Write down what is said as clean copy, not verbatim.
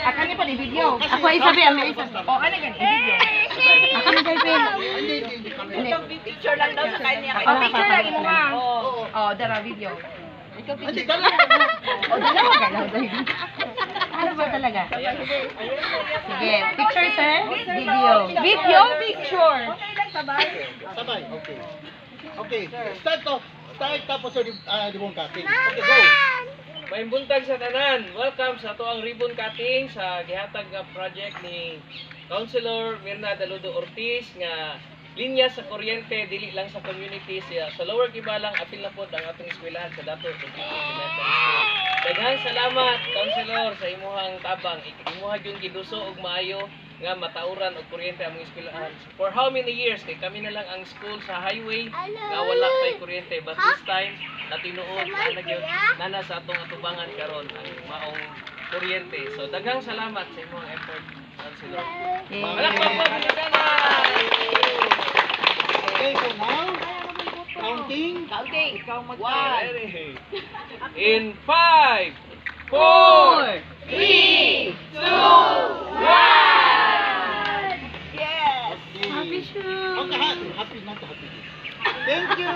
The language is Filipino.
Akan niya pa ni video. Ako ay sabi, ang may isa. O, ano ganyan? Video. Akan na kayo, Picture lang daw sa kanya. O, picture lagi mo nga. O, dara, video. Ikaw picture. O, dalawa galaw. Ano ba talaga? Sige, picture, sir. Video. Video, picture. Sabay, okay. Okay, start to. Start tapos ribbon cutting. Okay, go. May buntag sa tanan. Welcome sa ato ang ribbon cutting sa gihatag nga project ni Councilor Mirna Daludo Ortiz nga linya sa kuryente dili lang sa community sa Lower Kibalang apil na pod ang atong eskwelahan sa Dato Elementary School. Daghang salamat Councilor sa imuhang tabang. Imuha gyud giduso og maayo nga matauran og kuryente among eskwelahan. For how many years kay kami na lang ang school sa highway nga wala pay kuryente, but this time natinuod nana sa atong atubangan karon ang maong kuryente. So daghang salamat sa imong effort, Councilor. Palakpak po pinagana. Okay, so now, counting. Ikaw mag-1. In 5, 4, 3, 2, 1. Yes! Happy show. Okay, happy, not happy. Thank you.